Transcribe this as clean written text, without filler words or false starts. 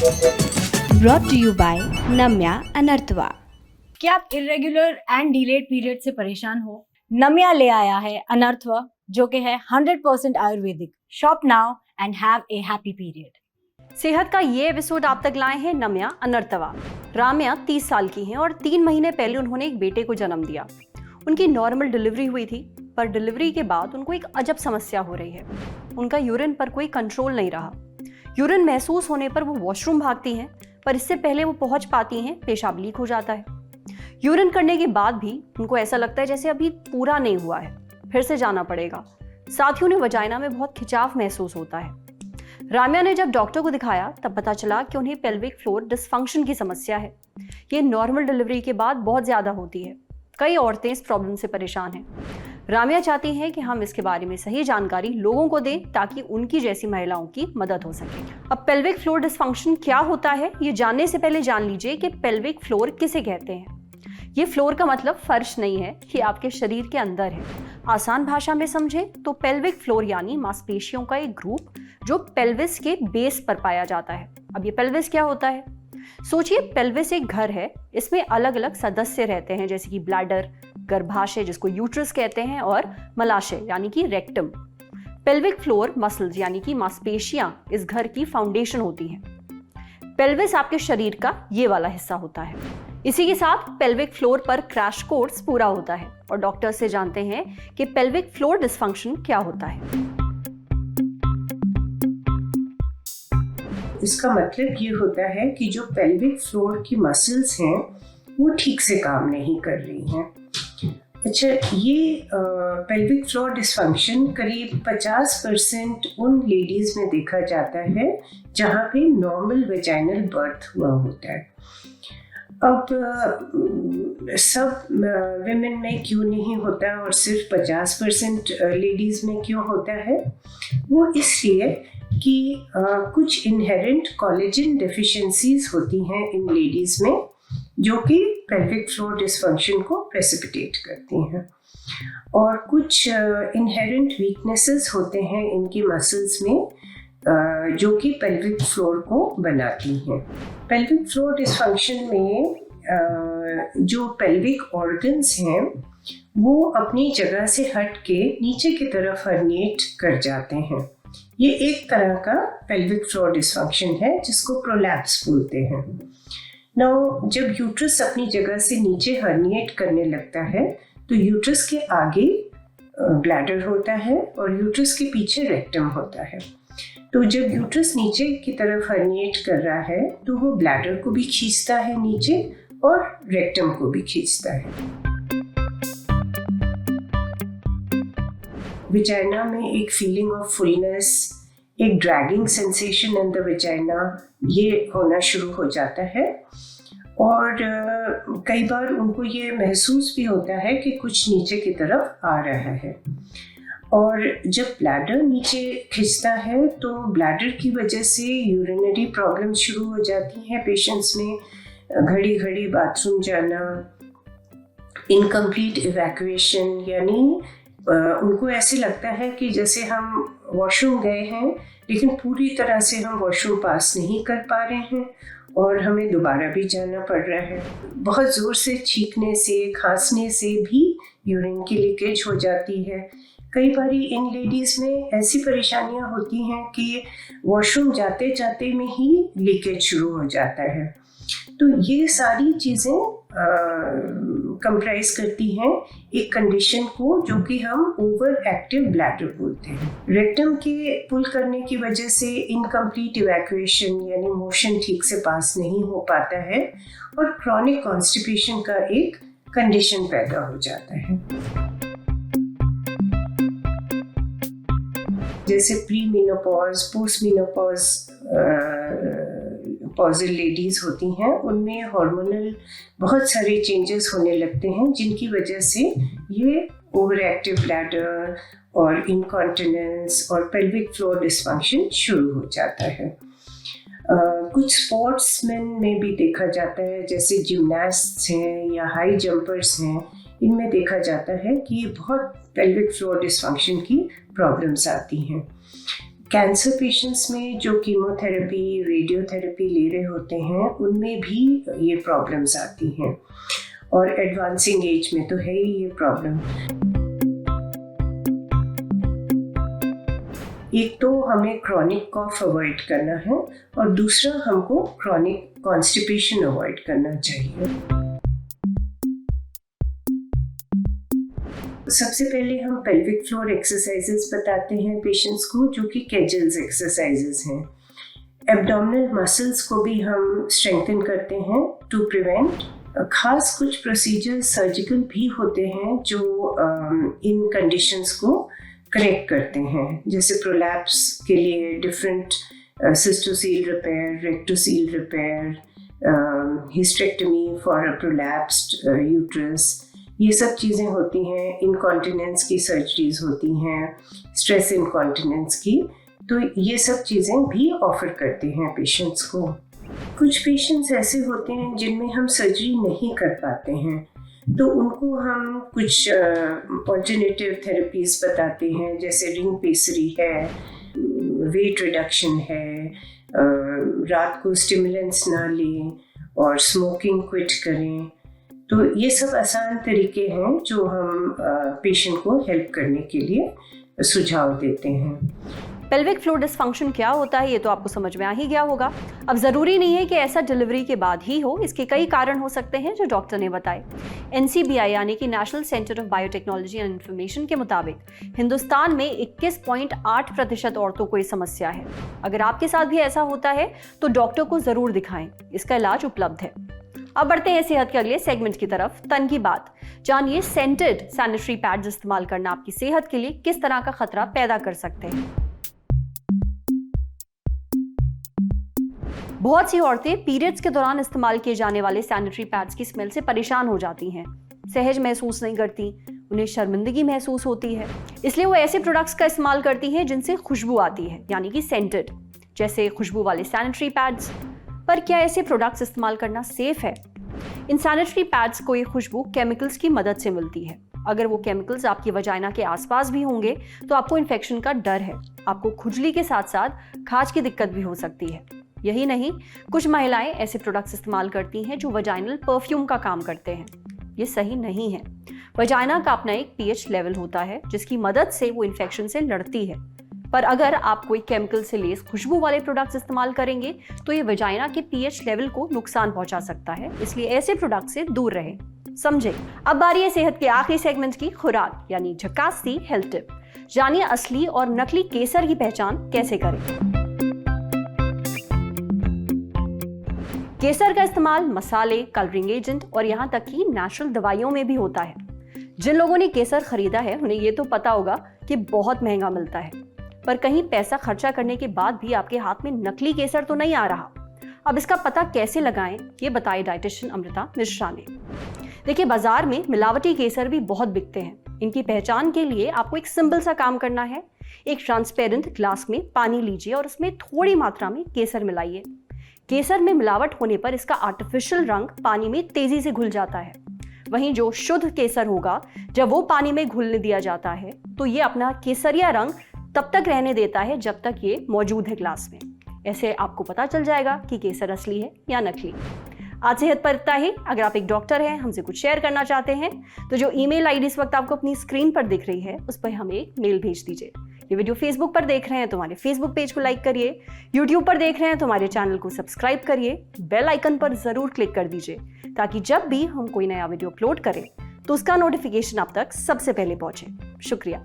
Brought to you by Namya Anarthwa। क्या आप irregular and delayed period से परेशान हो? नम्या ले आया है अनर्थवा, जो कि है 100% Ayurvedic. Shop now and have a happy period. सेहत का ये एपिसोड आप तक लाए हैं नम्या अनर्थवा। राम्या 30 साल की हैं और 3 महीने पहले उन्होंने एक बेटे को जन्म दिया। उनकी नॉर्मल डिलीवरी हुई थी, पर डिलीवरी के बाद उनको एक अजब समस्या हो रही है। उनका यूरिन पर कोई कंट्रोल नहीं रहा। यूरिन महसूस होने पर वो वॉशरूम भागती हैं, पर इससे पहले वो पहुंच पाती हैं पेशाब लीक हो जाता है। यूरिन करने के बाद भी उनको ऐसा लगता है जैसे अभी पूरा नहीं हुआ है, फिर से जाना पड़ेगा। साथ ही उन्हें वजाइना में बहुत खिंचाव महसूस होता है। राम्या ने जब डॉक्टर को दिखाया तब पता चला कि उन्हें पेल्विक फ्लोर डिसफंक्शन की समस्या है। ये नॉर्मल डिलीवरी के बाद बहुत ज़्यादा होती है। कई औरतें इस प्रॉब्लम से परेशान हैं। राम्या चाहती हैं कि हम इसके बारे में सही जानकारी लोगों को दें ताकि उनकी जैसी महिलाओं की मदद हो सके। अब पेल्विक फ्लोर डिसफंक्शन क्या होता है, ये जानने से पहले जान लीजिए कि पेल्विक फ्लोर किसे कहते हैं। ये फ्लोर का मतलब फर्श नहीं है, ये आपके शरीर के अंदर है। आसान भाषा में समझें तो पेल्विक फ्लोर यानी मांसपेशियों का एक ग्रुप जो पेल्विस के बेस पर पाया जाता है। अब ये पेल्विस क्या होता है? सोचिए, पेल्विस एक घर है, इसमें अलग अलग सदस्य रहते हैं, जैसे कि ब्लैडर, गर्भाशय जिसको यूट्रस कहते हैं, और मलाशय यानी कि रेक्टम। पेल्विक फ्लोर मसल्स यानी कि मांसपेशियां इस घर की फाउंडेशन होती हैं। पेल्विस आपके शरीर का ये वाला हिस्सा होता है। इसी के साथ पेल्विक फ्लोर पर क्रैश कोर्स पूरा होता है और डॉक्टर से जानते हैं कि पेल्विक फ्लोर डिसफंक्शन क्या होता है। इसका मतलब ये होता है कि जो पेल्विक फ्लोर की मसल्स हैं वो ठीक से काम नहीं कर रही हैं। अच्छा, ये पेल्विक फ्लोर डिसफंक्शन करीब 50% उन लेडीज़ में देखा जाता है जहाँ पे नॉर्मल वेजाइनल बर्थ हुआ होता है। अब सब विमेन में क्यों नहीं होता और सिर्फ 50% लेडीज़ में क्यों होता है? वो इसलिए कि कुछ इनहेरेंट कोलेजन डेफिशिएंसीज होती हैं इन लेडीज़ में जो कि पेल्विक फ्लोर डिसफंक्शन को प्रेसिपिटेट करती हैं, और कुछ इनहेरेंट वीकनेसेस होते हैं इनकी मसल्स में जो कि पेल्विक फ्लोर को बनाती हैं। पेल्विक फ्लोर डिसफंक्शन में जो पेल्विक ऑर्गन्स हैं वो अपनी जगह से हट के नीचे की तरफ हर्निएट कर जाते हैं। ये एक तरह का पेल्विक फ्लोर डिसफंक्शन है जिसको प्रोलैप्स बोलते हैं। नाउ, जब यूट्रस अपनी जगह से नीचे हर्निएट करने लगता है तो यूट्रस के आगे ब्लैडर होता है और यूट्रस के पीछे रेक्टम होता है। तो जब यूट्रस नीचे की तरफ हर्निएट कर रहा है तो वो ब्लैडर को भी खींचता है नीचे और रेक्टम को भी खींचता है। विजाइना में एक फीलिंग ऑफ फुलनेस, एक dragging sensation in the vagina, ये होना शुरू हो जाता है। और कई बार उनको ये महसूस भी होता है कि कुछ नीचे की तरफ आ रहा है। और जब ब्लैडर नीचे खिंचता है तो ब्लैडर की वजह से यूरिनरी प्रॉब्लम शुरू हो जाती हैं पेशेंट्स में। घड़ी घड़ी बाथरूम जाना, इनकम्प्लीट इवैक्यूएशन, यानी उनको ऐसे लगता है कि जैसे हम वॉशरूम गए हैं लेकिन पूरी तरह से हम वॉशरूम पास नहीं कर पा रहे हैं और हमें दोबारा भी जाना पड़ रहा है। बहुत ज़ोर से छींकने से, खांसने से भी यूरिन की लीकेज हो जाती है। कई बार इन लेडीज़ में ऐसी परेशानियां होती हैं कि वॉशरूम जाते जाते में ही लीकेज शुरू हो जाता है। तो ये सारी चीज़ें कंप्राइज करती हैं एक कंडीशन को जो कि हम ओवर एक्टिव ब्लैडर बोलते हैं। रेक्टम के पुल करने की वजह से इनकम्प्लीट इवैक्यूएशन यानी मोशन ठीक से पास नहीं हो पाता है और क्रॉनिक कॉन्स्टिपेशन का एक कंडीशन पैदा हो जाता है। जैसे प्री मेनोपॉज, पोस्ट मेनोपॉज पॉजल लेडीज़ होती हैं, उनमें हार्मोनल बहुत सारे चेंजेस होने लगते हैं जिनकी वजह से ये ओवर एक्टिव ब्लैडर और इनकॉन्टिनेंस और पेल्विक फ्लोर डिसफंक्शन शुरू हो जाता है। कुछ स्पोर्ट्समैन में भी देखा जाता है, जैसे जिमनास्ट्स हैं या हाई जंपर्स हैं, इनमें देखा जाता है कि ये बहुत पेल्विक फ्लोर डिसफंक्शन की प्रॉब्लम्स आती हैं। कैंसर पेशेंट्स में जो कीमोथेरेपी, रेडियोथेरेपी ले रहे होते हैं, उनमें भी ये प्रॉब्लम्स आती हैं, और एडवांसिंग एज में तो है ही ये प्रॉब्लम। एक तो हमें क्रॉनिक कॉफ अवॉइड करना है, और दूसरा हमको क्रॉनिक कॉन्स्टिपेशन अवॉइड करना चाहिए। सबसे पहले हम पेल्विक फ्लोर एक्सरसाइजेस बताते हैं पेशेंट्स को, जो कि केजल्स एक्सरसाइजेस हैं। एब्डोमिनल मसल्स को भी हम स्ट्रेंथन करते हैं टू प्रिवेंट। खास कुछ प्रोसीजर्स सर्जिकल भी होते हैं जो इन कंडीशंस को करेक्ट करते हैं, जैसे प्रोलैप्स के लिए different cystocele repair, rectocele repair, hysterectomy for a prolapsed uterus, ये सब चीज़ें होती हैं। इनकॉन्टिनेंस की सर्जरीज होती हैं, स्ट्रेस इनकॉन्टिनेंस की, तो ये सब चीज़ें भी ऑफर करते हैं पेशेंट्स को। कुछ पेशेंट्स ऐसे होते हैं जिनमें हम सर्जरी नहीं कर पाते हैं, तो उनको हम कुछ ऑल्टरनेटिव थेरेपीज बताते हैं, जैसे रिंग पेसरी है, वेट रिडक्शन है, रात को स्टिमुलेंट्स ना लें और स्मोकिंग क्विट करें। तो ये सब आसान तरीके हैं जो हम पेशेंट को हेल्प करने के लिए सुझाव देते हैं। पेल्विक फ्लोर डिसफंक्शन क्या होता है ये तो आपको समझ में आ ही गया होगा। अब ज़रूरी नहीं है कि ऐसा डिलीवरी के बाद ही हो, इसके कई कारण हो सकते हैं जो डॉक्टर ने बताए। NCBI यानी कि national centre of biotechnology and information के मुताबिक हिंदुस्तान में 21.8% औरतों को ये समस्या है। अगर आपके साथ भी ऐसा होता है तो डॉक्टर को ज़रूर दिखाएं, इसका इलाज उपलब्ध है। अब बढ़ते हैं सेहत के अगले सेगमेंट की तरफ, तन की बात। जानिए सेंटेड सैनिटरी पैड्स इस्तेमाल करना आपकी सेहत के लिए किस तरह का खतरा पैदा कर सकते हैं। बहुत सी औरतें पीरियड्स के दौरान इस्तेमाल किए जाने वाले सैनिटरी पैड्स की स्मेल से परेशान हो जाती हैं, सहज महसूस नहीं करती, उन्हें शर्मिंदगी महसूस होती है, इसलिए वो ऐसे प्रोडक्ट्स का इस्तेमाल करती हैं जिनसे खुशबू आती है, यानी कि सेंटेड, जैसे खुशबू वाले सैनिटरी पैड्स। पर क्या ऐसे प्रोडक्ट्स इस्तेमाल करना सेफ है? इन सैनिटरी पैड्स को ये खुशबू केमिकल्स की मदद से मिलती है। अगर वो केमिकल्स आपकी वजाइना के आसपास भी होंगे तो आपको इन्फेक्शन का डर है, आपको खुजली के साथ साथ खाज की दिक्कत भी हो सकती है। यही नहीं, कुछ महिलाएं ऐसे प्रोडक्ट्स इस्तेमाल करती हैं जो वजाइनल परफ्यूम का काम करते हैं। ये सही नहीं है। वजाइना का अपना एक pH लेवल होता है जिसकी मदद से वो इन्फेक्शन से लड़ती है, पर अगर आप कोई केमिकल से लेस खुशबू वाले प्रोडक्ट्स इस्तेमाल करेंगे तो ये वजाइना के pH लेवल को नुकसान पहुंचा सकता है, इसलिए ऐसे प्रोडक्ट से दूर रहें। समझे? अब बारी है सेहत के आखिरी सेगमेंट की, खुराक यानी झकास सी हेल्थ टिप। जानिए असली और नकली केसर की पहचान कैसे करें। केसर का इस्तेमाल मसाले, कलरिंग एजेंट और यहाँ तक कि नेचुरल दवाइयों में भी होता है। जिन लोगों ने केसर खरीदा है उन्हें ये तो पता होगा कि बहुत महंगा मिलता है, पर कहीं पैसा खर्चा करने के बाद भी आपके हाथ में नकली केसर तो नहीं आ रहा। अब इसका पता कैसे लगाएं, ये बताए डाइटिशियन अमृता मिश्रा ने। देखिए, बाजार में मिलावटी केसर भी बहुत बिकते हैं। इनकी पहचान के लिए आपको एक सिंपल सा काम करना है। एक ट्रांसपेरेंट ग्लास में पानी लीजिए और उसमें थोड़ी मात्रा में केसर मिलाइए। केसर में मिलावट होने पर इसका आर्टिफिशियल रंग पानी में तेजी से घुल जाता है। वहीं जो शुद्ध केसर होगा, जब वो पानी में घुलने दिया जाता है तो ये अपना केसरिया रंग तब तक रहने देता है जब तक ये मौजूद है ग्लास में। ऐसे आपको पता चल जाएगा कि केसर असली है या नकली। आज सेहत पर इतना ही। अगर आप एक डॉक्टर हैं, हमसे कुछ शेयर करना चाहते हैं, तो जो ईमेल आईडी इस वक्त आपको अपनी स्क्रीन पर दिख रही है उस पर हमें एक मेल भेज दीजिए। ये वीडियो फेसबुक पर देख रहे हैं तो हमारे फेसबुक पेज को लाइक करिए, यूट्यूब पर देख रहे हैं तो हमारे चैनल को सब्सक्राइब करिए, बेल आइकन पर जरूर क्लिक कर दीजिए ताकि जब भी हम कोई नया वीडियो अपलोड करें तो उसका नोटिफिकेशन आप तक सबसे पहले पहुंचे। शुक्रिया।